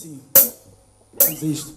assim. Vamos a isto.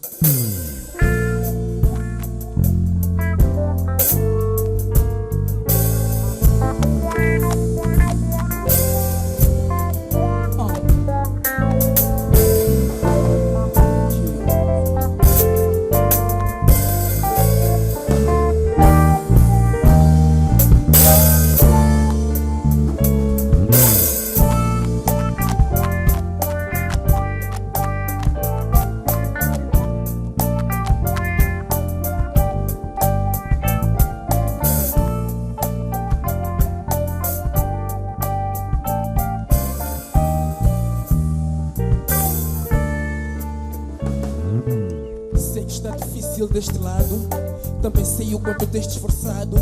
Sei que está difícil deste lado, também sei o quanto tens esforçado.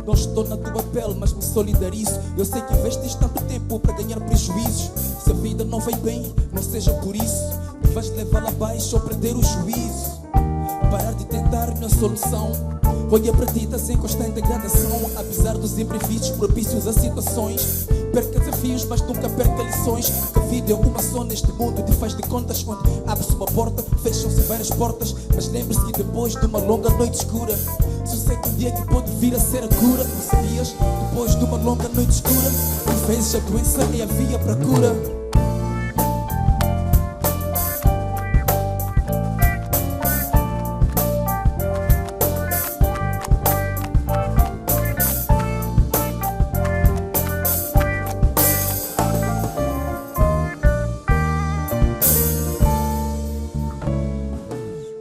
Não estou na tua pele, mas me solidarizo. Eu sei que investes tanto tempo para ganhar prejuízos. Se a vida não vem bem, não seja por isso que vais levá-la abaixo ou perder o juízo. Parar de tentar não é solução. Olha para ti, estás em constante degradação. Apesar dos imprevistos propícios a situações, perca desafios, mas nunca perca lições. Que a vida é uma só neste mundo de faz de contas, onde abre-se uma porta, fecham-se várias portas. Mas lembre-se que depois de uma longa noite escura, sucede um dia que pode vir a ser a cura. Não sabias? Depois de uma longa noite escura, por vezes a doença é a via para a cura.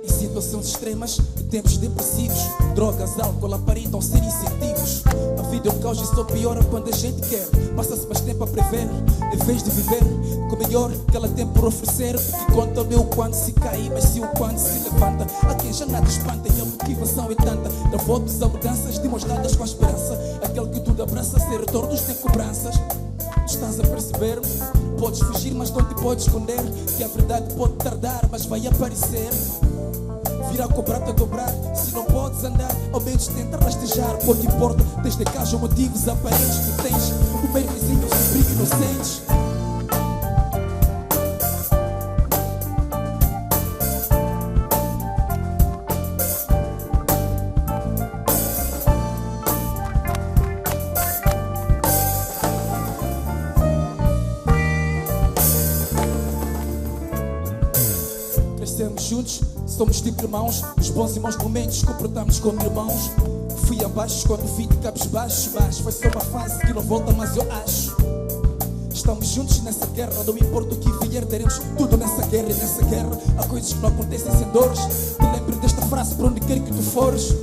Situações extremas e tempos depressivos, drogas, álcool aparentam ser incentivos. A vida é um caos e só piora quando a gente quer. Passa-se mais tempo a prever, em vez de viver com o melhor que ela tem por oferecer. O que conta não é o quando se cai, mas sim o quando se levanta. Há quem já nada espanta e a motivação é tanta. Dá votos a mudanças, de mãos dadas com a esperança. Aquele que tudo abraça, sem retornos nem cobranças. Estás a perceber? Podes fugir, mas não te podes esconder. Que a verdade pode tardar, mas vai aparecer. Virá cobrar-te a dobrar. Se não podes andar, ao menos tenta rastejar. Pouco importa, tens de casa motivos aparentes. Tu tens o meio vizinho, os brilho inocentes. Crescemos juntos, somos tipo irmãos. Os bons e maus momentos comportamos como irmãos. Fui abaixo quando vi de cabos baixos, mas foi só uma fase que não volta, mas eu acho. Estamos juntos nessa guerra, não importa o que vier, teremos tudo nessa guerra. E nessa guerra há coisas que não acontecem sem dores. Te lembre desta frase para onde quer que tu fores.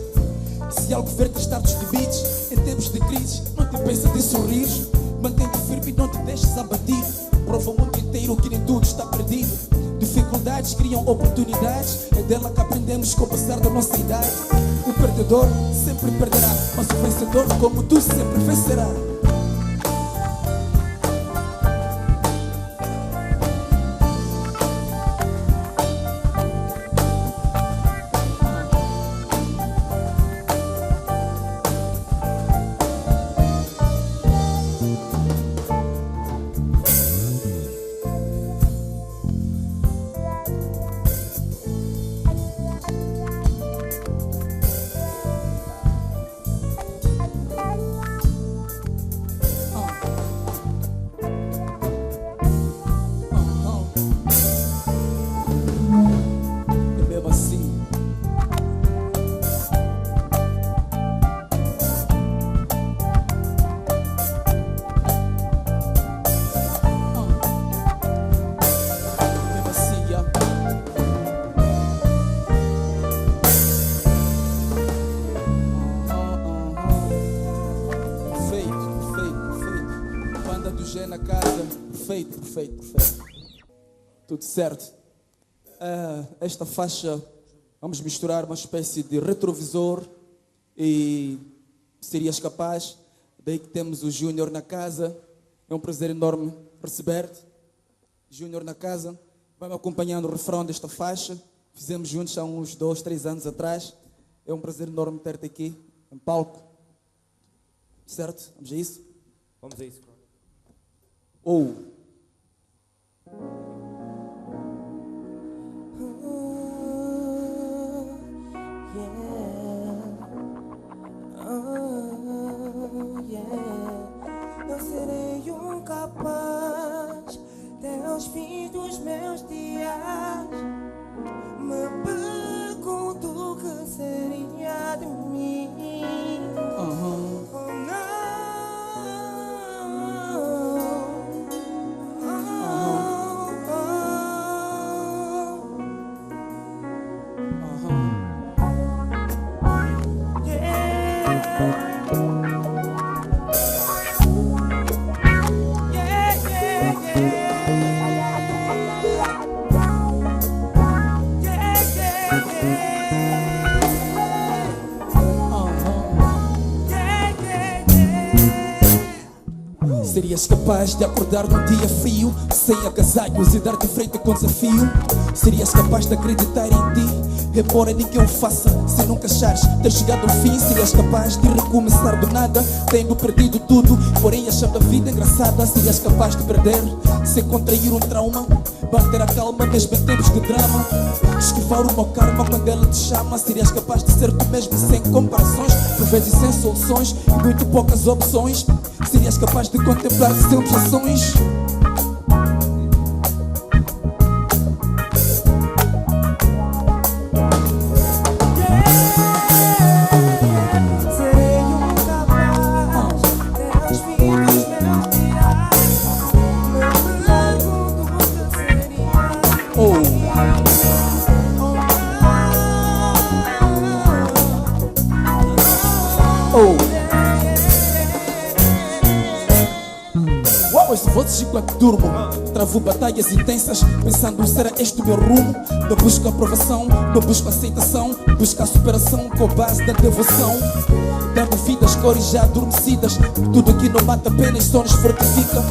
Se algo ver que estás dos limites, em tempos de crise, não te pensa de sorrir. Mantém-te firme e não te deixes abatir. Prova o mundo inteiro que nem tudo está perdido. Dificuldades criam oportunidades. É dela que aprendemos com o passar da nossa idade. O perdedor sempre perderá, mas o vencedor, como tu, sempre vencerá. Na casa, perfeito, perfeito, perfeito. Tudo certo. Esta faixa vamos misturar uma espécie de retrovisor e serias capaz. Daí que temos o Júnior na casa. É um prazer enorme receber-te. Júnior na casa. Vai-me acompanhando o refrão desta faixa. Fizemos juntos há uns 2, 3 anos atrás. É um prazer enorme ter-te aqui em palco. Certo? Vamos a isso? Vamos a isso. meus dias, me pergunto o que seria de mim. Oh, não. Serias capaz de acordar num dia frio, sem agasalhos e dar de frente com desafio? Serias capaz de acreditar em ti, embora ninguém o faça, se nunca achares ter chegado ao fim? Serias capaz de recomeçar do nada, tendo perdido tudo, porém achando a vida engraçada? Serias capaz de perder, sem contrair um trauma, manter a calma mesmo em tempos de drama, esquivar o mau karma quando ela te chama? Serias capaz de ser tu mesmo sem comparações, por vezes sem soluções e muito poucas opções? Serias capaz de contemplar sem objeções? Ouço vozes enquanto durmo, travo batalhas intensas, pensando será este o meu rumo? Não busco aprovação, não busco aceitação, busco a superação com base da devoção, dando vida às cores já adormecidas. Tudo que não mata apenas só nos fortifica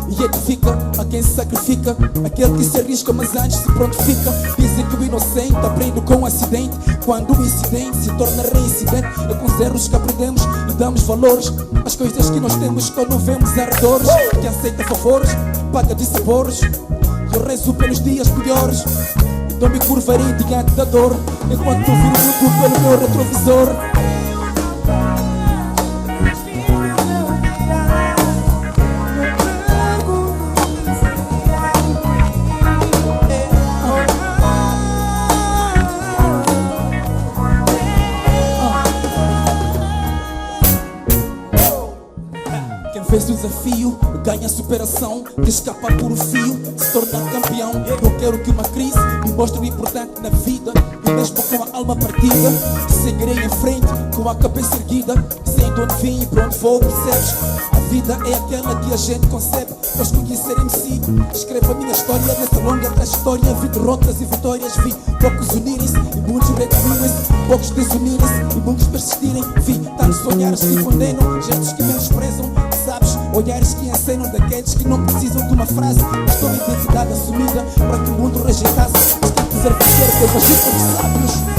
e edifica a quem se sacrifica, aquele que se arrisca mas antes se prontifica. Dizem que o inocente aprende com o acidente, quando o incidente se torna reincidente. É com os erros que aprendemos e damos valores às coisas que nós temos quando vemos arredores. Que aceita favores, paga de sabores, eu rezo pelos dias piores, então me curvarei diante da dor, enquanto eu viro tudo pelo meu retrovisor. Fez o desafio, ganha superação, que escapa por um fio, se torna campeão. Não quero que uma crise me mostre o importante na vida, e mesmo com a alma partida, seguirei em frente com a cabeça erguida, sei de onde vim e para onde vou, percebes? A vida é aquela que a gente concebe, para escolher ser MC. Escrevo a minha história nessa longa trajetória, vi derrotas e vitórias, vi poucos unirem-se e muitos retribuírem-se, poucos desunirem-se e muitos persistirem. Vi tantos sonhares que condenam, gentes que menosprezam, sabes? Olhares que encenam daqueles que não precisam de uma frase, mas com a identidade assumida para que o mundo rejeitasse. Mas quem quiser vencer deve agir como sábios.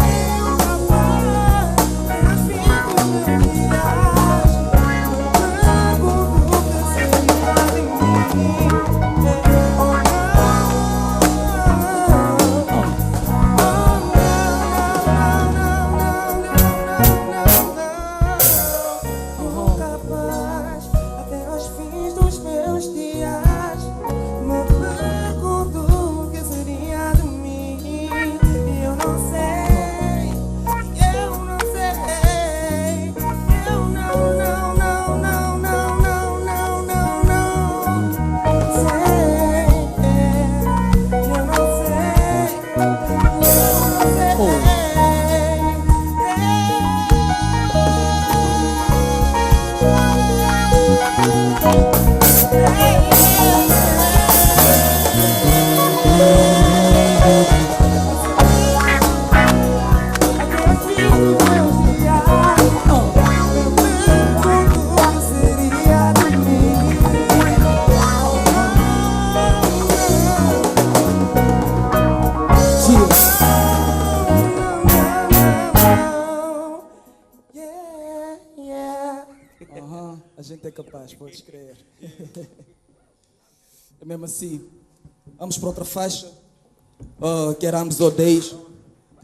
A gente é capaz, podes crer. É mesmo assim. Vamos para outra faixa, que era Ambos Odeios.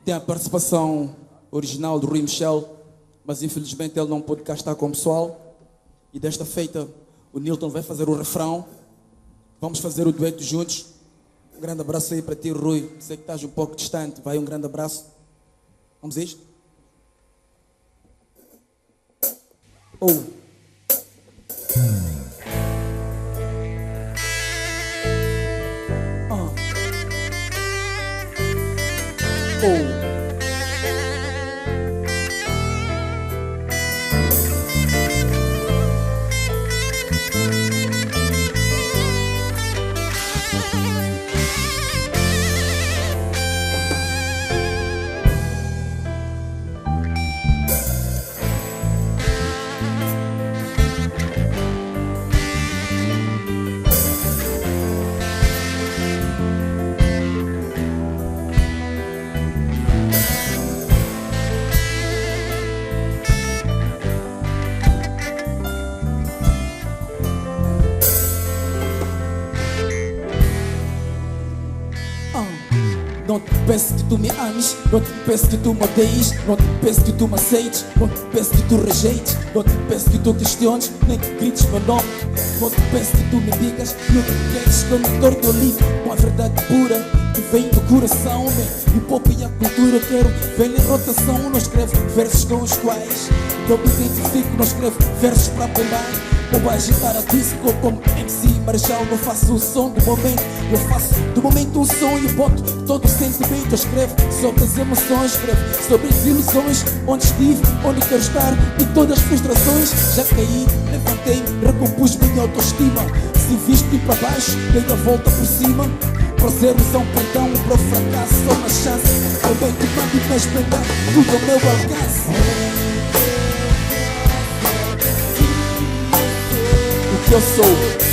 Tem a participação original do Rui Michel, mas infelizmente ele não pôde cá estar com o pessoal. E desta feita o Nilton vai fazer o refrão. Vamos fazer o dueto juntos. Um grande abraço aí para ti, Rui. Sei que estás um pouco distante. Vai, um grande abraço. Vamos a isto? Oh. Oh. Não te peço que tu me ames, não te peço que tu me odeies, não te peço que tu me aceites, não te peço que tu rejeites, não te peço que tu questiones, nem que grites meu nome. Não te peço que tu me digas e o que queres que eu me torne o livro com a verdade pura que vem do coração, man. E o pop e a cultura quero ver em rotação. Não escrevo versos com os quais eu me identifico, não escrevo versos para bombar ou para agitar a disco como MC Marechal. Não faço o som do momento, eu faço do momento um som e boto todo o sentimento. Eu escrevo sobre as emoções, escrevo sobre as ilusões, onde estive, onde quero estar e todas as frustrações. Já caí, levantei-me, recompus minha autoestima. Se viste para baixo, dei a volta por cima. Para os erros há um perdão, para o fracasso só uma chance. Eu bem que mando me respeitar, tudo ao meu alcance. O que eu sou.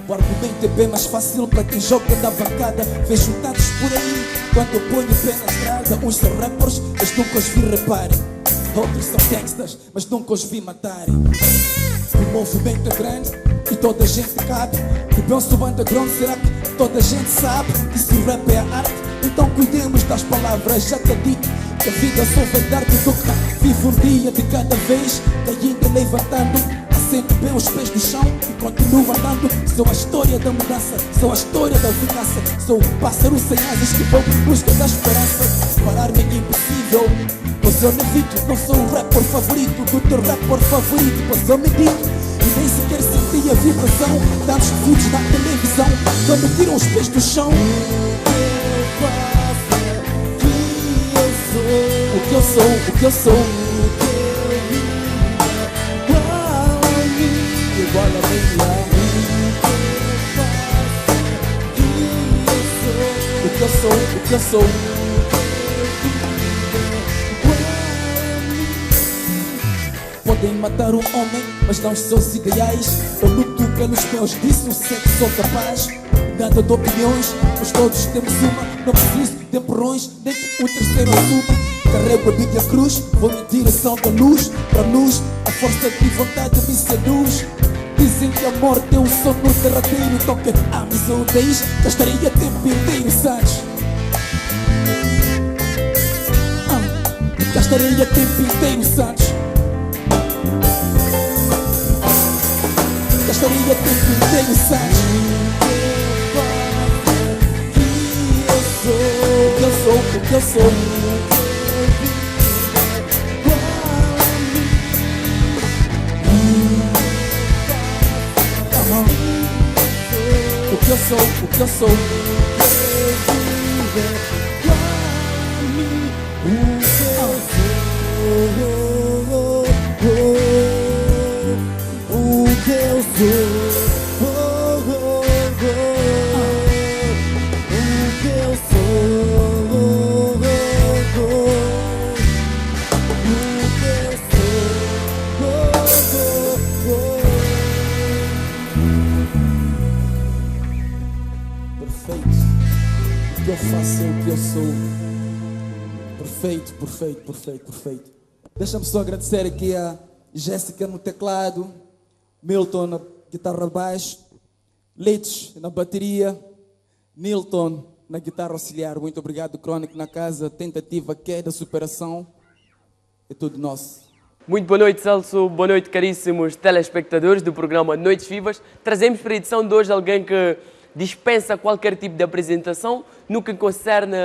O argumento é bem mais fácil para quem joga da bancada. Vejo tantos por aí, quando eu ponho o pé na estrada. Uns são rappers, mas nunca os vi reparem. Outros são gangsters, mas nunca os vi matarem. O movimento é grande e toda a gente cabe. E penso do underground, será que toda a gente sabe que se o rap é a arte? Então cuidemos das palavras, já te digo que a vida só vai dar tudo que vivo um dia de cada vez, caindo e levantando. Assento bem os pés no chão e continuo andando. Sou a história da mudança, sou a história da vingança. Sou o pássaro sem asas que vou em busca da esperança. Parar-me é impossível, pois eu medito. Não sou o rapper favorito do teu rapper favorito, pois eu medito e nem sequer senti a vibração. Tantos vídeos na televisão não me tiram os pés do chão. O que eu sou, o que eu sou. Igual a minha. O que eu sou, o que eu sou. Podem matar um homem, mas não os seus ideais. Eu luto pelos meus, disso sei que sou capaz. Nada de opiniões, mas todos temos uma. Não preciso de empurrões, nem que o terceiro assuma. Carrego a Bíblia Cruz, vou em direção da luz. Para luz, a força de vontade me seduz. Dizem que a morte é um sono derradeiro. Então que ames ou odeies, gastaria tempo inteiro, sabes? Gastaria tempo inteiro, sabes? Gastaria tempo inteiro, sabes? O que eu sou, o que eu sou. O que eu sou, o que eu sou. O que eu sou. O que eu faço é o que eu sou. Perfeito, perfeito, perfeito, perfeito. Deixa-me só agradecer aqui a Jéssica no teclado, Milton na guitarra baixo, Leites na bateria, Nilton na guitarra auxiliar. Muito obrigado, Chronic na casa, tentativa, queda, superação, é tudo nosso. Muito boa noite, Celso. Boa noite, caríssimos telespectadores do programa Noites Vivas. Trazemos para a edição de hoje alguém que dispensa qualquer tipo de apresentação no que concerne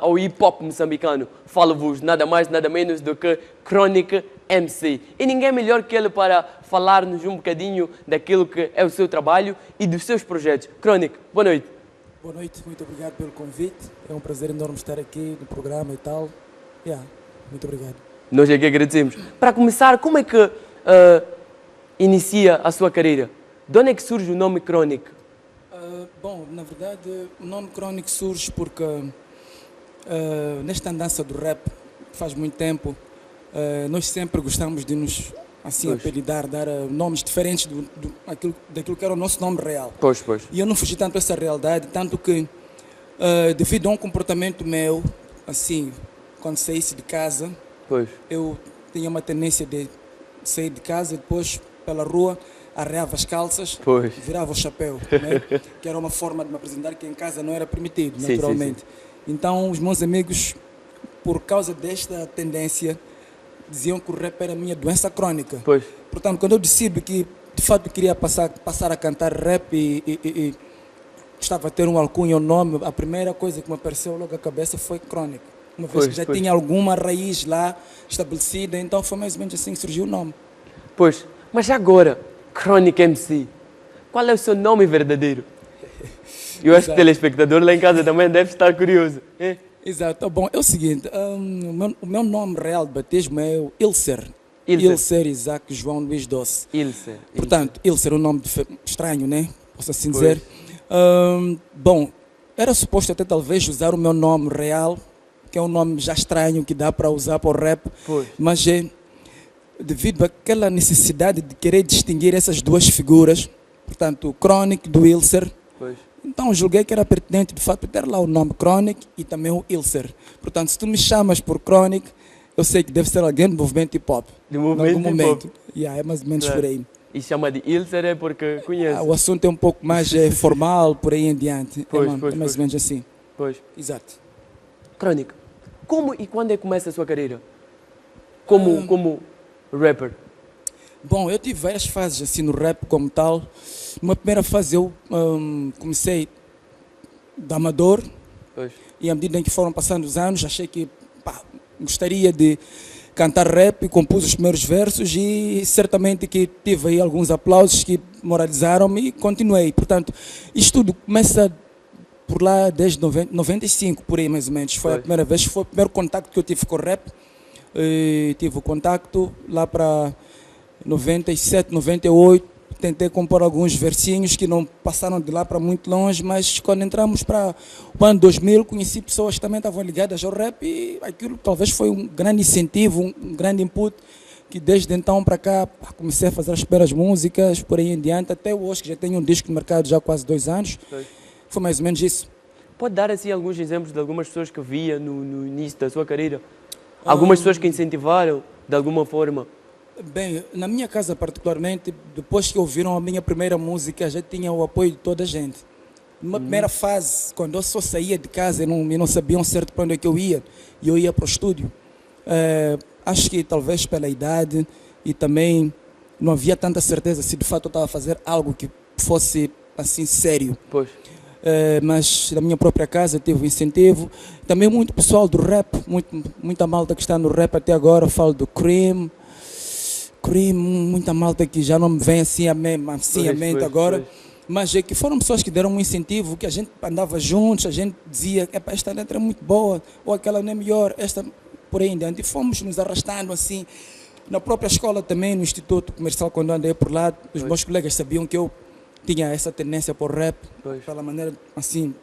ao hip-hop moçambicano. Falo-vos nada mais, nada menos do que Chronic MC. E ninguém melhor que ele para falar-nos um bocadinho daquilo que é o seu trabalho e dos seus projetos. Chronic, boa noite. Boa noite, muito obrigado pelo convite. É um prazer enorme estar aqui no programa e tal. Muito obrigado. Nós é que agradecemos. Para começar, como é que inicia a sua carreira? De onde é que surge o nome Chronic? Bom, na verdade, o nome Chronic surge porque nesta andança do rap, faz muito tempo, nós sempre gostamos de nos assim apelidar, dar nomes diferentes daquilo que era o nosso nome real. Pois. E eu não fugi tanto dessa realidade, tanto que, devido a um comportamento meu, assim, quando saísse de casa, eu tinha uma tendência de sair de casa e depois, pela rua, arreava as calças, virava o chapéu, né? Que era uma forma de me apresentar que em casa não era permitido, naturalmente. Sim. Então, os meus amigos, por causa desta tendência, diziam que o rap era a minha doença crônica. Portanto, quando eu decido que, de fato, queria passar a cantar rap e estava a ter um alcunha, um nome, a primeira coisa que me apareceu logo à cabeça foi Chronic. Uma vez que já tinha alguma raiz lá estabelecida, então foi mais ou menos assim que surgiu o nome. Mas agora, Chronic MC, qual é o seu nome verdadeiro? Eu acho que o telespectador lá em casa também deve estar curioso. Exato, bom, é o seguinte, o meu nome real de batismo é o Ilser. Ilser Isaac João Luís Doce. Portanto, Ilser é um nome estranho, né? Posso assim dizer. Bom, era suposto até talvez usar o meu nome real, que é um nome já estranho que dá para usar para o rap, mas devido àquela necessidade de querer distinguir essas duas figuras, portanto, Chronic do Ilser, então julguei que era pertinente de fato ter lá o nome Chronic e também o Ilser. Portanto, se tu me chamas por Chronic, eu sei que deve ser alguém do movimento hip hop. Do movimento hip hop. É mais ou menos por aí. E chama de Ilser é porque conhece. O assunto é um pouco mais formal, por aí em diante. É mais ou menos assim. Exato. Chronic, como e quando é que começa a sua carreira? Como rapper? Bom, eu tive várias fases assim no rap como tal. Numa primeira fase eu comecei de amador e à medida em que foram passando os anos achei que gostaria de cantar rap e compus os primeiros versos e certamente que tive aí alguns aplausos que moralizaram-me e continuei. Portanto, isto tudo começa por lá desde 95, por aí mais ou menos. Foi a primeira vez, foi o primeiro contacto que eu tive com o rap. Tive o contacto lá para 97, 98, tentei compor alguns versinhos que não passaram de lá para muito longe, mas quando entramos para o ano 2000, conheci pessoas que também estavam ligadas ao rap e aquilo talvez foi um grande incentivo, um grande input, que desde então para cá comecei a fazer as primeiras músicas, por aí em diante, até hoje que já tenho um disco no mercado já há quase 2 anos, foi mais ou menos isso. Pode dar assim alguns exemplos de algumas pessoas que via no início da sua carreira? Algumas pessoas que incentivaram de alguma forma? Bem, na minha casa particularmente, depois que ouviram a minha primeira música, já tinha o apoio de toda a gente. Numa primeira fase, quando eu só saía de casa e não sabiam certo para onde é que eu ia, e eu ia para o estúdio, acho que talvez pela idade e também não havia tanta certeza se de fato eu estava a fazer algo que fosse assim sério. Mas na minha própria casa tive o incentivo. Também muito pessoal do rap, muita malta que está no rap até agora. Eu falo do Cream, muita malta que já não me vem assim a mente agora. Mas é que foram pessoas que deram um incentivo, que a gente andava juntos, a gente dizia, esta letra é muito boa, ou aquela não é melhor, esta por aí em diante. E fomos nos arrastando assim. Na própria escola também, no Instituto Comercial, quando andei por lá, os meus colegas sabiam que eu tinha essa tendência para o rap, pela maneira assim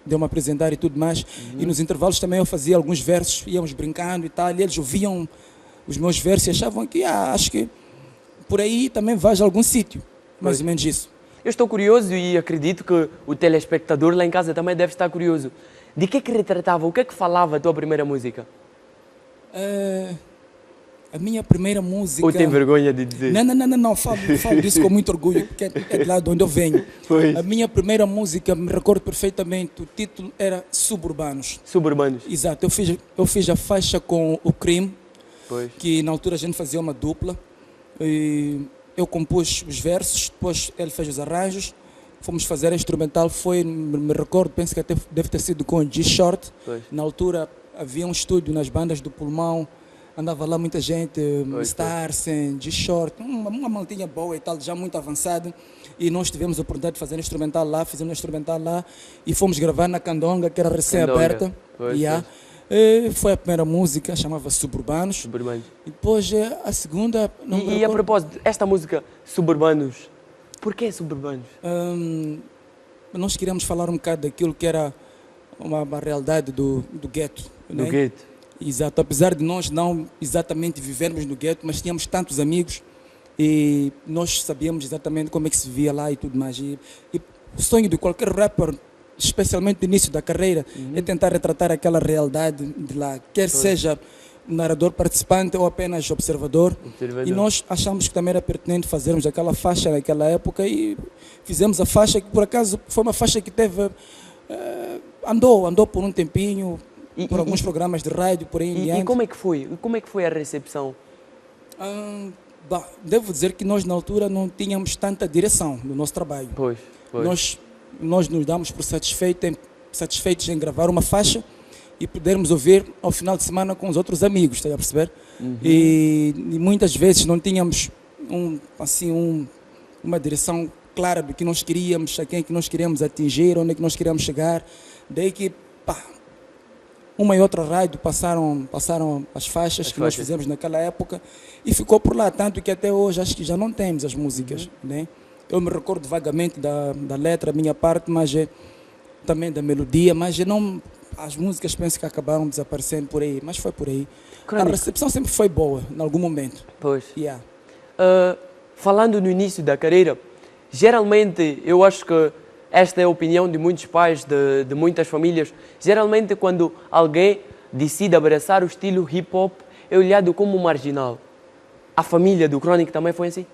de eu me apresentar e tudo mais. E nos intervalos também eu fazia alguns versos, íamos brincando e tal, e eles ouviam os meus versos e achavam que acho que por aí também vais a algum sítio, mais ou menos isso. Eu estou curioso e acredito que o telespectador lá em casa também deve estar curioso. De que retratava, o que é que falava a tua primeira música? A minha primeira música... Ou tem vergonha de dizer? Não, falo disso com muito orgulho, porque é de lá de onde eu venho. Pois. A minha primeira música, me recordo perfeitamente, o título era Suburbanos. Suburbanos. Exato, eu fiz a faixa com o Cream, Pois. que na altura a gente fazia uma dupla. E eu compus os versos, depois ele fez os arranjos, fomos fazer a instrumental, me recordo, penso que até deve ter sido com o G-Short. Na altura havia um estúdio nas bandas do Pulmão, andava lá muita gente, Starsen, G-Short, uma maltinha boa e tal, já muito avançada. E nós tivemos a oportunidade de fazer instrumental lá, fizemos instrumental lá e fomos gravar na Candonga, que era recém-aberta. Foi a primeira música, chamava-se Suburbanos. E depois a segunda... E a propósito, esta música, Suburbanos, porquê Suburbanos? Nós queríamos falar um bocado daquilo que era uma realidade do gueto. Do gueto. Exato, apesar de nós não exatamente vivermos no gueto, mas tínhamos tantos amigos e nós sabíamos exatamente como é que se vivia lá e tudo mais. E o sonho de qualquer rapper, especialmente no início da carreira, é tentar retratar aquela realidade de lá, quer seja narrador participante ou apenas observador. E nós achamos que também era pertinente fazermos aquela faixa naquela época e fizemos a faixa que por acaso foi uma faixa que teve, andou por um tempinho, por alguns programas de rádio, por aí em diante. E como é que foi? Como é que foi a recepção? Devo dizer que nós na altura não tínhamos tanta direção no nosso trabalho. Pois. Nós nos damos por satisfeitos em gravar uma faixa e podermos ouvir ao final de semana com os outros amigos, está a perceber? E muitas vezes não tínhamos uma direção clara do que nós queríamos, a quem que nós queríamos atingir, onde é que nós queríamos chegar. Daí que uma e outra rádio passaram as faixas que nós fizemos naquela época e ficou por lá, tanto que até hoje acho que já não temos as músicas, né? Eu me recordo vagamente da letra, a minha parte, mas também da melodia, mas as músicas penso que acabaram desaparecendo por aí, mas foi por aí. A recepção sempre foi boa, em algum momento. Pois. Falando no início da carreira, geralmente eu acho que esta é a opinião de muitos pais, de muitas famílias. Geralmente, quando alguém decide abraçar o estilo hip-hop, é olhado como marginal. A família do Chronic também foi assim?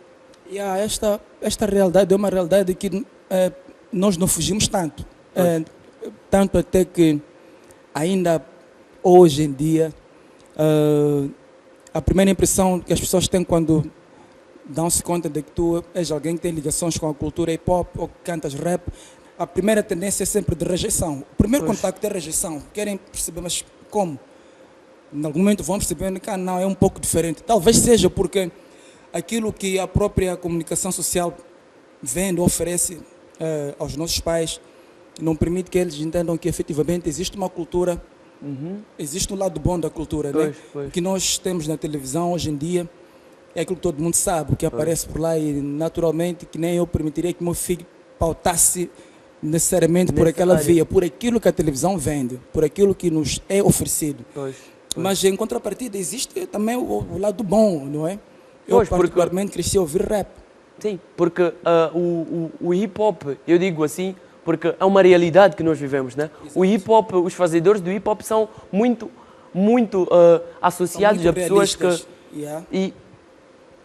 Esta realidade é uma realidade que nós não fugimos tanto. Tanto até que ainda hoje em dia, a primeira impressão que as pessoas têm quando dão-se conta de que tu és alguém que tem ligações com a cultura hip-hop ou que cantas rap, a primeira tendência é sempre de rejeição. O primeiro contacto é rejeição. Querem perceber, mas como? Em algum momento vão perceber que não, é um pouco diferente. Talvez seja porque aquilo que a própria comunicação social vende, oferece aos nossos pais, não permite que eles entendam que efetivamente existe uma cultura, existe um lado bom da cultura. Né? O que nós temos na televisão hoje em dia é aquilo que todo mundo sabe, o que aparece por lá e naturalmente que nem eu permitiria que meu filho pautasse necessariamente por aquela via, por aquilo que a televisão vende, por aquilo que nos é oferecido. Mas em contrapartida existe também o lado bom, não é? Eu particularmente cresci a ouvir rap. Sim, porque o hip-hop, eu digo assim, porque é uma realidade que nós vivemos, né? O hip-hop, os fazedores do hip-hop são muito associados a pessoas que... E,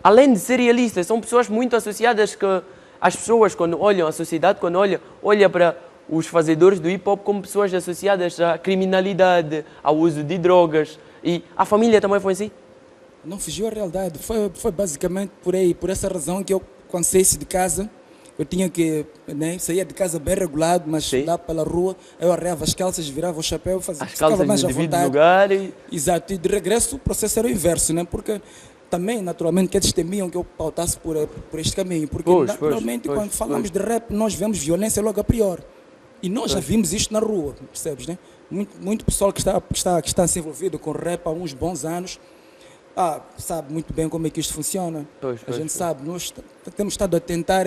além de ser realistas, são pessoas muito associadas que as pessoas, quando olham a sociedade, quando olha para os fazedores do hip-hop como pessoas associadas à criminalidade, ao uso de drogas. E a família também foi assim? Não fugiu à realidade. Foi basicamente por aí, por essa razão que eu, quando saísse de casa, eu tinha que, saía de casa bem regulado, mas lá pela rua, eu arreava as calças, virava o chapéu, ficava mais à vontade. Lugar Exato, e de regresso o processo era o inverso, né? Porque também, naturalmente, que eles temiam que eu pautasse por este caminho. Porque, naturalmente, quando falamos de rap, nós vemos violência logo a priori. E nós já vimos isto na rua, percebes, né? Muito pessoal que está se envolvido com rap há uns bons anos, sabe muito bem como é que isto funciona. A gente sabe, nós temos estado a tentar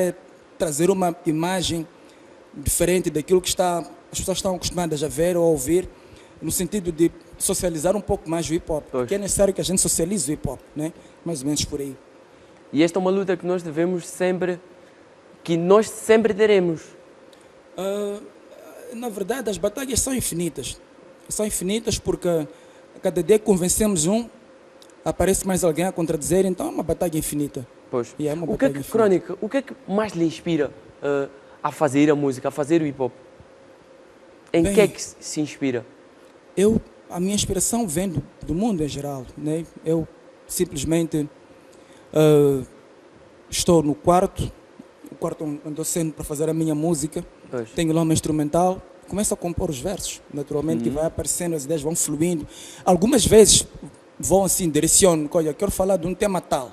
trazer uma imagem diferente daquilo que as pessoas estão acostumadas a ver ou a ouvir, no sentido de socializar um pouco mais o hip-hop, porque é necessário que a gente socialize o hip-hop, né? Mais ou menos por aí. E esta é uma luta que nós sempre teremos. Na verdade, as batalhas são infinitas. São infinitas porque a cada dia que convencemos um, aparece mais alguém a contradizer, então é uma batalha infinita. Pois. E é uma O que é batalha que, infinita. Crónica, o que é que mais lhe inspira a fazer a música, a fazer o hip-hop? Em Bem, que é que se inspira? A minha inspiração vem do mundo em geral, né? Eu simplesmente estou no quarto, o quarto onde eu sento para fazer a minha música, Pois. tenho lá uma instrumental, começo a compor os versos, naturalmente, que vai aparecendo, as ideias vão fluindo. Algumas vezes vão assim, direciono, olha, quero falar de um tema tal,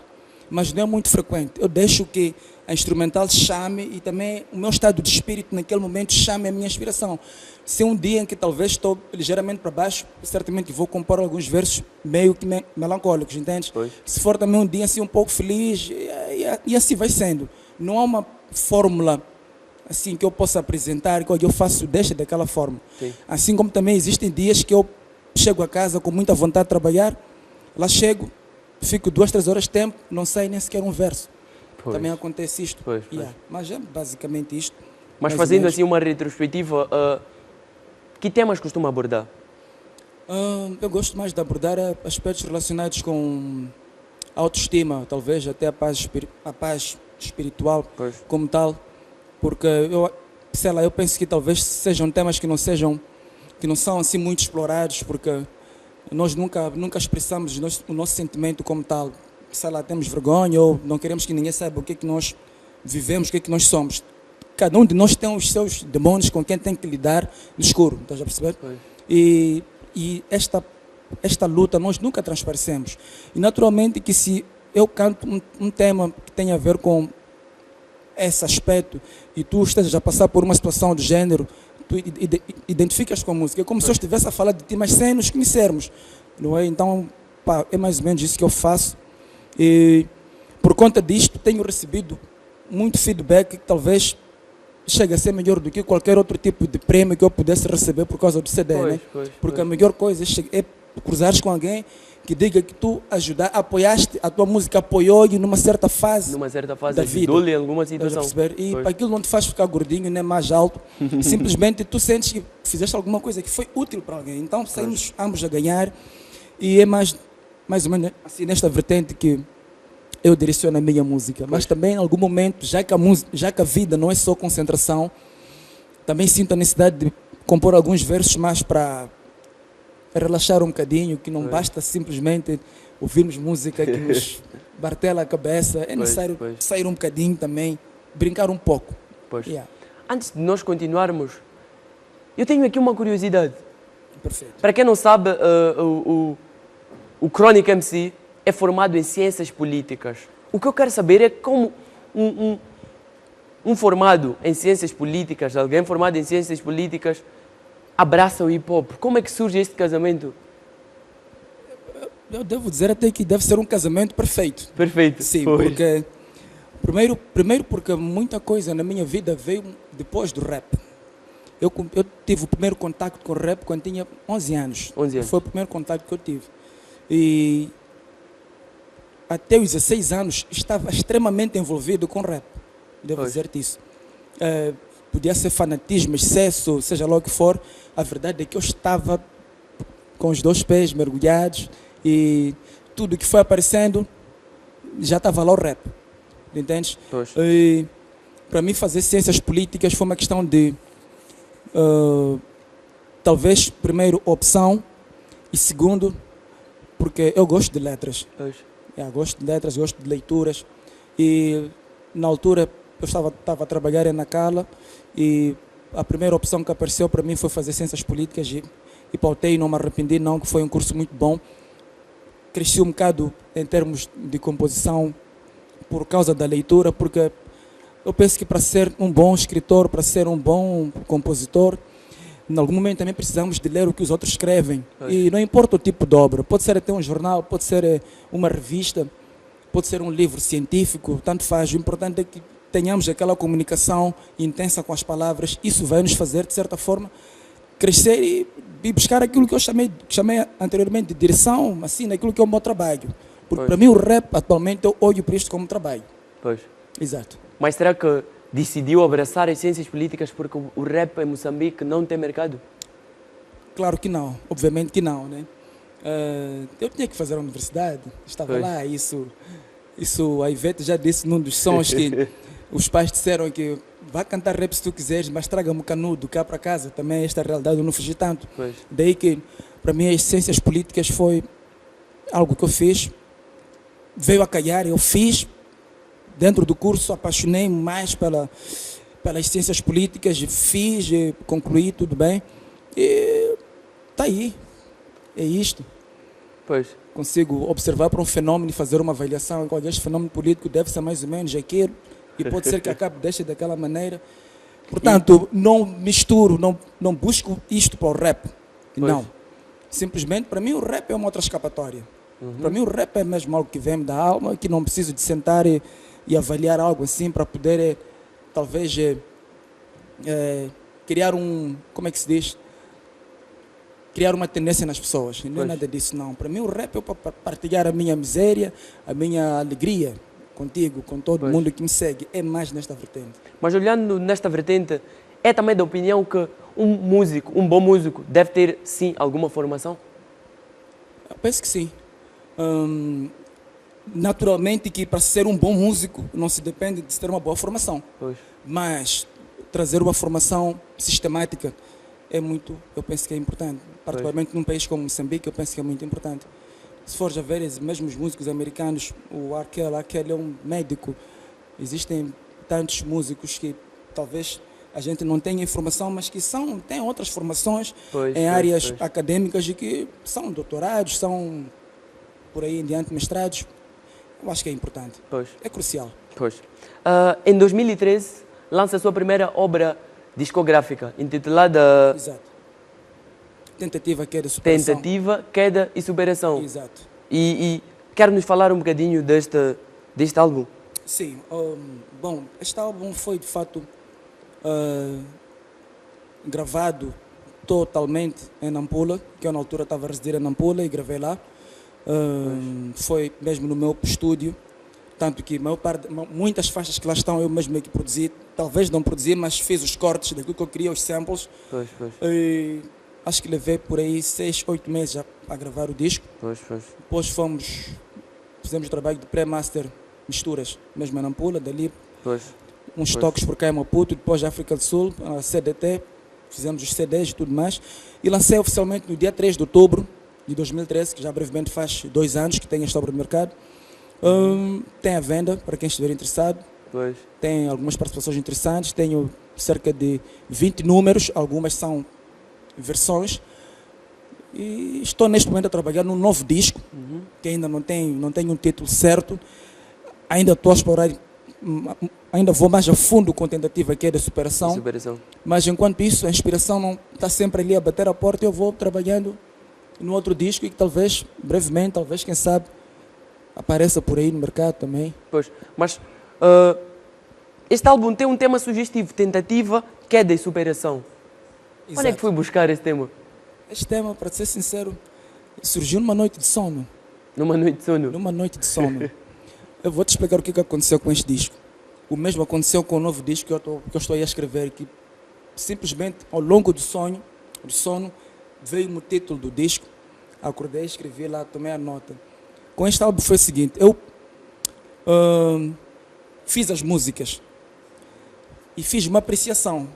mas não é muito frequente. Eu deixo que a instrumental chame e também o meu estado de espírito naquele momento chame a minha inspiração. Se é um dia em que talvez estou ligeiramente para baixo, certamente vou compor alguns versos meio que melancólicos, entende? Pois. Se for também um dia assim um pouco feliz, e assim vai sendo. Não há uma fórmula assim que eu possa apresentar, que eu faço desta daquela forma. Sim. Assim como também existem dias que eu chego a casa com muita vontade de trabalhar, lá chego, fico 2, 3 horas de tempo, não sai nem sequer um verso. Pois. Também acontece isto. Pois. Mas é basicamente isto. Mas mais ou fazendo menos. assim uma retrospectiva, que temas costuma abordar? Eu gosto mais de abordar aspectos relacionados com autoestima, talvez até a paz espiritual Pois. como tal, porque eu penso que talvez sejam temas que não são assim muito explorados, porque nós nunca expressamos o nosso sentimento como tal. Sei lá, temos vergonha ou não queremos que ninguém saiba o que é que nós vivemos, o que é que nós somos. Cada um de nós tem os seus demônios com quem tem que lidar no escuro, estás a perceber? Pois. E esta luta nós nunca transparecemos. E naturalmente que se eu canto um tema que tem a ver com esse aspecto e tu estejas a passar por uma situação de género, tu identificas com a música. É como se eu estivesse a falar de ti, mas sem nos conhecermos. Não é? Então, é mais ou menos isso que eu faço. E por conta disto tenho recebido muito feedback que talvez chega a ser melhor do que qualquer outro tipo de prêmio que eu pudesse receber por causa do CD, né? Porque a melhor coisa é cruzares com alguém que diga que tu apoiaste, a tua música apoiou e numa certa fase da vida, ajudou-lhe em alguma situação. E para aquilo não te faz ficar gordinho, nem mais alto, simplesmente tu sentes que fizeste alguma coisa que foi útil para alguém. Então saímos ambos a ganhar e é mais ou menos assim nesta vertente que eu direciono a minha música, mas também em algum momento, já que a vida não é só concentração, também sinto a necessidade de compor alguns versos mais para relaxar um bocadinho, que não basta simplesmente ouvirmos música que nos martela a cabeça, é necessário sair um bocadinho também, brincar um pouco. Antes de nós continuarmos, eu tenho aqui uma curiosidade. Perfeito. Para quem não sabe, o Crónica MC é formado em ciências políticas. O que eu quero saber é como um formado em ciências políticas, alguém formado em ciências políticas, abraça o hip-hop. Como é que surge este casamento? Eu devo dizer até que deve ser um casamento perfeito. Perfeito. Sim, porque primeiro porque muita coisa na minha vida veio depois do rap. Eu tive o primeiro contato com o rap quando tinha 11 anos. 11 anos. Foi o primeiro contato que eu tive. E até os 16 anos estava extremamente envolvido com rap. Devo dizer-te isso. Podia ser fanatismo, excesso, seja lá o que for. A verdade é que eu estava com os 2 pés mergulhados e tudo que foi aparecendo já estava lá o rap. Entendes? E para mim fazer ciências políticas foi uma questão de talvez primeiro opção e segundo porque eu gosto de letras. Gosto de letras, gosto de leituras e na altura eu estava a trabalhar na Cala e a primeira opção que apareceu para mim foi fazer ciências políticas e pautei, não me arrependi não, que foi um curso muito bom. Cresci um bocado em termos de composição por causa da leitura, porque eu penso que para ser um bom escritor, para ser um bom compositor, em algum momento também precisamos de ler o que os outros escrevem. E não importa o tipo de obra, pode ser até um jornal, pode ser uma revista, pode ser um livro científico, tanto faz. O importante é que tenhamos aquela comunicação intensa com as palavras. Isso vai nos fazer, de certa forma, crescer e buscar aquilo que eu chamei anteriormente de direção, assim, naquilo que é o meu trabalho. Porque para mim o rap, atualmente, eu olho para isto como trabalho. Exato. Mas será que decidiu abraçar as ciências políticas porque o rap em Moçambique não tem mercado? Claro que não, obviamente que não, né? Eu tinha que fazer a universidade, estava lá, isso a Ivete já disse num dos sons que os pais disseram que vá cantar rap se tu quiseres, mas traga-me canudo cá para casa, também esta realidade eu não fugi tanto. Pois. Daí que para mim as ciências políticas foi algo que eu fiz, veio a calhar, eu fiz, dentro do curso apaixonei-me mais pelas ciências políticas, fiz, concluí, tudo bem, e está aí, é isto. Pois. Consigo observar para um fenómeno e fazer uma avaliação, olha, este fenómeno político deve ser mais ou menos aquilo, e pode ser que acabe desta daquela maneira. Portanto, não misturo, não busco isto para o rap, não. Simplesmente, para mim o rap é uma outra escapatória. Para mim o rap é mesmo algo que vem da alma, que não preciso de sentar e avaliar algo assim para poder, talvez, criar como é que se diz? Criar uma tendência nas pessoas. Não é nada disso, não. Para mim o rap é para partilhar a minha miséria, a minha alegria contigo, com todo mundo que me segue. É mais nesta vertente. Mas olhando nesta vertente, é também da opinião que um bom músico, deve ter, sim, alguma formação? Eu penso que sim. Naturalmente que para ser um bom músico não se depende de ter uma boa formação. Mas trazer uma formação sistemática eu penso que é importante. Particularmente num país como Moçambique, eu penso que é muito importante. Se fores a ver, mesmo os músicos americanos, o R. Kelly é um médico. Existem tantos músicos que talvez a gente não tenha informação, mas que têm outras formações em áreas acadêmicas e que são doutorados, são por aí em diante mestrados. Eu acho que é importante. É crucial. Em 2013, lança a sua primeira obra discográfica, intitulada... Exato. Tentativa, Queda e Superação. Tentativa, Queda e Superação. Exato. E quer nos falar um bocadinho deste álbum? Sim. Bom, este álbum foi, de fato, gravado totalmente em Nampula, que eu na altura estava a residir em Nampula e gravei lá. Foi mesmo no meu estúdio, tanto que muitas faixas que lá estão eu mesmo que produzi, talvez não produzi, mas fiz os cortes daquilo que eu queria, os samples. E acho que levei por aí 6, 8 meses a gravar o disco. Depois fizemos o trabalho de pré-master, misturas, mesmo em Nampula, dali uns toques por cá em Maputo, depois África do Sul, a CDT, fizemos os CDs e tudo mais, e lancei oficialmente no dia 3 de outubro de 2013, que já brevemente faz 2 anos que tem esta obra de mercado. Tem à venda, para quem estiver interessado. Tem algumas participações interessantes, tenho cerca de 20 números, algumas são versões. E estou neste momento a trabalhar num novo disco, que ainda não tem um título certo. Ainda estou a explorar, ainda vou mais a fundo com a tentativa que é da superação. Mas enquanto isso, a inspiração não está sempre ali a bater a porta, eu vou trabalhando no outro disco e que talvez, brevemente, talvez, quem sabe, apareça por aí no mercado também. Mas este álbum tem um tema sugestivo, tentativa, queda e superação. Exato. Onde é que foi buscar esse tema? Este tema, para ser sincero, surgiu numa noite de sono. Numa noite de sono? Numa noite de sono. Eu vou te explicar o que aconteceu com este disco. O mesmo aconteceu com o novo disco que eu estou a escrever, que simplesmente ao longo do sono, veio-me o título do disco, acordei, escrevi lá, tomei a nota. Com este álbum foi o seguinte, eu fiz as músicas e fiz uma apreciação.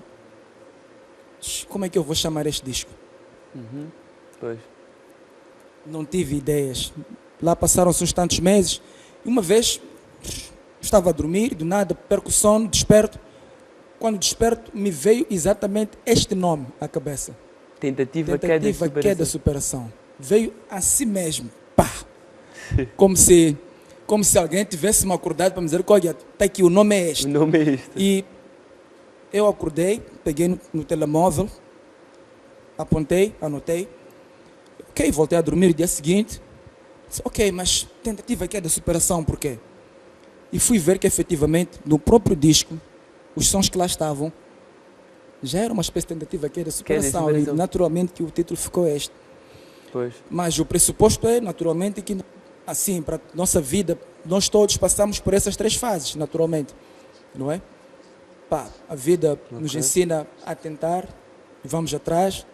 Como é que eu vou chamar este disco? Não tive ideias. Lá passaram-se uns tantos meses e uma vez estava a dormir, do nada perco o sono, desperto. Quando desperto me veio exatamente este nome à cabeça. Tentativa, queda e superação. Veio assim mesmo, pá. Como se alguém tivesse me acordado para me dizer, olha, está aqui, o nome é este. E eu acordei, peguei no telemóvel, apontei, anotei. Ok, voltei a dormir no dia seguinte. Disse, ok, mas tentativa queda e superação, por quê? E fui ver que efetivamente no próprio disco, os sons que lá estavam, já era uma espécie de tentativa queda e superação. E naturalmente que o título ficou este. Mas o pressuposto é, naturalmente, que assim, para a nossa vida, nós todos passamos por essas 3 fases, naturalmente. Não é? A vida nos ensina a tentar, vamos atrás,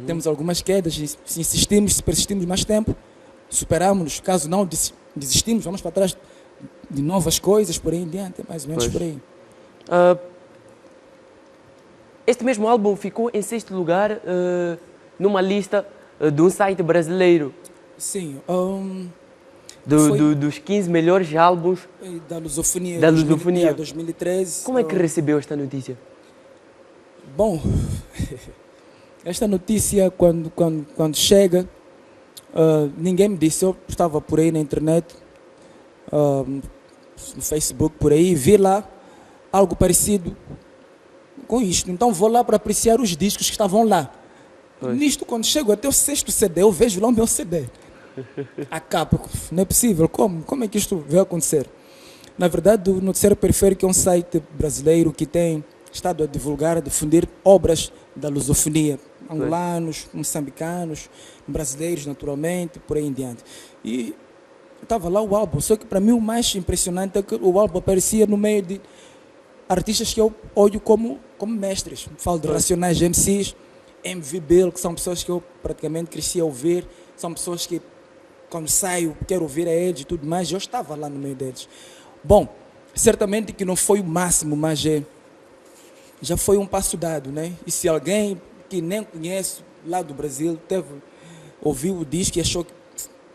Temos algumas quedas, se insistimos, se persistimos mais tempo, superamos-nos. Caso não desistimos, vamos para trás de novas coisas, por aí em diante, mais ou menos por aí. Este mesmo álbum ficou em 6º lugar numa lista de um site brasileiro. Sim. Dos 15 melhores álbuns da Lusofonia. Da Lusofonia. 2013. Como é que recebeu esta notícia? Bom, esta notícia quando chega, ninguém me disse, eu estava por aí na internet, no Facebook por aí, vi lá algo parecido com isto. Então vou lá para apreciar os discos que estavam lá. Nisto, quando chego até o 6º CD, eu vejo lá o meu CD. A capa, não é possível, como é que isto veio acontecer? Na verdade, o Noticiário Periférico é um site brasileiro que tem estado a divulgar, a difundir obras da lusofonia, angolanos, moçambicanos, brasileiros naturalmente, por aí em diante. E estava lá o álbum, só que para mim o mais impressionante é que o álbum aparecia no meio de artistas que eu olho como mestres. Falo de Racionais MCs, MV Bill, que são pessoas que eu praticamente cresci a ouvir, são pessoas que quando saio quero ouvir a eles e tudo mais, eu estava lá no meio deles. Bom, certamente que não foi o máximo, mas já foi um passo dado, né? E se alguém que nem conhece lá do Brasil ouviu o disco e achou que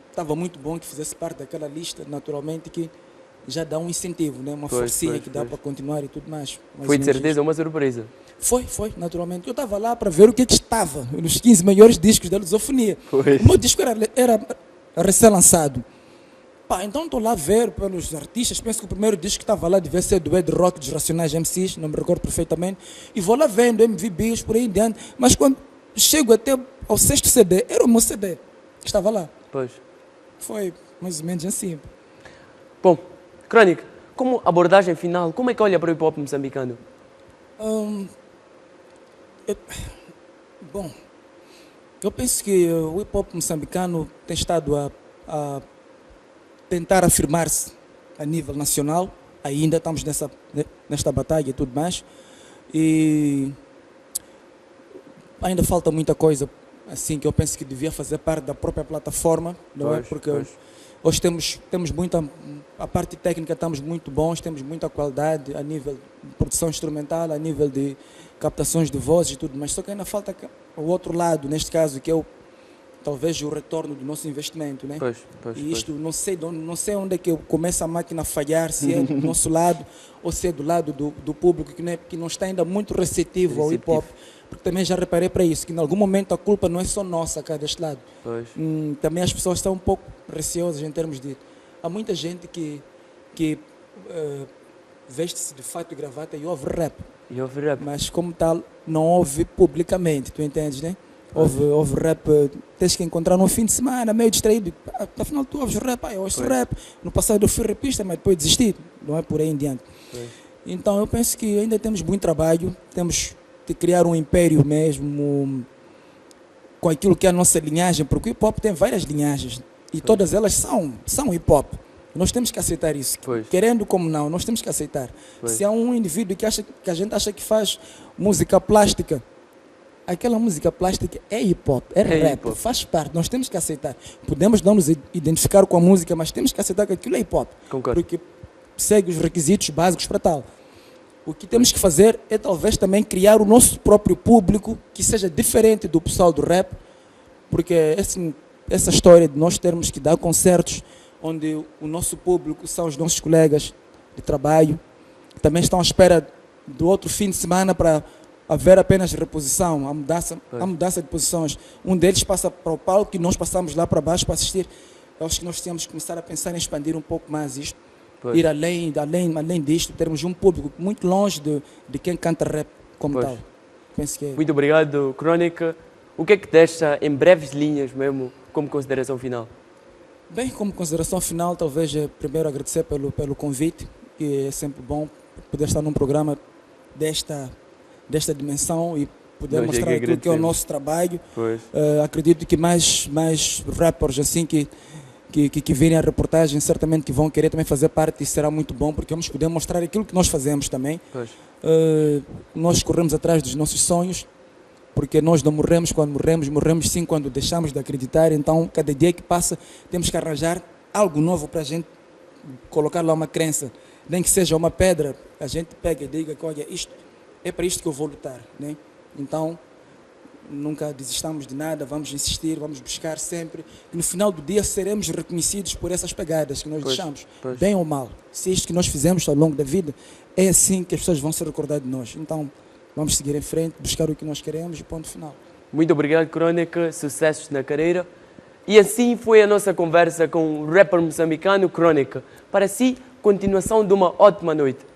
estava muito bom que fizesse parte daquela lista, naturalmente que já dá um incentivo, né? Uma forcinha que dá para continuar e tudo mais. Foi de certeza uma surpresa. Foi, naturalmente. Eu estava lá para ver o que estava nos 15 maiores discos da lusofonia. O meu disco era recém-lançado. Então estou lá a ver pelos artistas, penso que o primeiro disco que estava lá devia ser do Ed Rock dos Racionais MCs, não me recordo perfeitamente, e vou lá vendo MV Bills por aí em diante, mas quando chego até ao 6º CD, era o meu CD que estava lá. Foi mais ou menos assim. Bom, Crónica, como abordagem final, como é que olha para o hip-hop moçambicano? Bom, eu penso que o hip-hop moçambicano tem estado a tentar afirmar-se a nível nacional, ainda estamos nesta batalha e tudo mais, e ainda falta muita coisa, assim, que eu penso que devia fazer parte da própria plataforma, não é? Porque hoje temos muita, a parte técnica estamos muito bons, temos muita qualidade a nível de produção instrumental, a nível de captações de vozes e tudo, mas só que ainda falta o outro lado, neste caso, que é talvez o retorno do nosso investimento, né? E isto não sei onde é que começa a máquina a falhar, se é do nosso lado ou se é do lado do público que não está ainda muito receptivo ao hip hop, porque também já reparei para isso, que em algum momento a culpa não é só nossa cá deste lado. Também as pessoas estão um pouco receosas em termos de... Há muita gente que veste-se de fato e gravata e ouve rap. Mas como tal, não ouve publicamente, tu entendes, né? Ouve rap, tens que encontrar no fim de semana, meio distraído. Afinal, tu ouves rap, eu ouço rap. No passado eu fui rapista, mas depois desisti, não é por aí em diante. Então eu penso que ainda temos muito trabalho, temos de criar um império mesmo com aquilo que é a nossa linhagem, porque o hip hop tem várias linhagens e todas elas são hip hop. Nós temos que aceitar isso, querendo como não, nós temos que aceitar. Se há um indivíduo que a gente acha que faz música plástica, aquela música plástica é hip-hop, é rap, faz parte, nós temos que aceitar. Podemos não nos identificar com a música, mas temos que aceitar que aquilo é hip-hop, porque segue os requisitos básicos para tal. O que temos que fazer é talvez também criar o nosso próprio público que seja diferente do pessoal do rap, porque essa história de nós termos que dar concertos onde o nosso público são os nossos colegas de trabalho, que também estão à espera do outro fim de semana para haver apenas reposição, a mudança de posições. Um deles passa para o palco e nós passamos lá para baixo para assistir. Eu acho que nós temos que começar a pensar em expandir um pouco mais isto, ir além disto, termos um público muito longe de quem canta rap como tal. Penso que é. Muito obrigado, Crónica. O que é que deixa em breves linhas mesmo como consideração final? Bem, como consideração final, talvez primeiro agradecer pelo convite, que é sempre bom poder estar num programa desta dimensão e poder mostrar aquilo que é o nosso trabalho. Acredito que mais rappers assim que virem a reportagem certamente que vão querer também fazer parte e será muito bom porque vamos poder mostrar aquilo que nós fazemos também. Nós corremos atrás dos nossos sonhos porque nós não morremos quando morremos, morremos sim quando deixamos de acreditar. Então, cada dia que passa, temos que arranjar algo novo para a gente colocar lá uma crença, nem que seja uma pedra, a gente pega e diga que, olha, isto é para isto que eu vou lutar, né? Então, nunca desistamos de nada, vamos insistir, vamos buscar sempre, e no final do dia seremos reconhecidos por essas pegadas que nós deixamos, bem ou mal. Se isto que nós fizemos ao longo da vida, é assim que as pessoas vão se recordar de nós. Então, vamos seguir em frente, buscar o que nós queremos e ponto final. Muito obrigado, Crônica, sucessos na carreira. E assim foi a nossa conversa com o rapper moçambicano Crônica. Para si, continuação de uma ótima noite.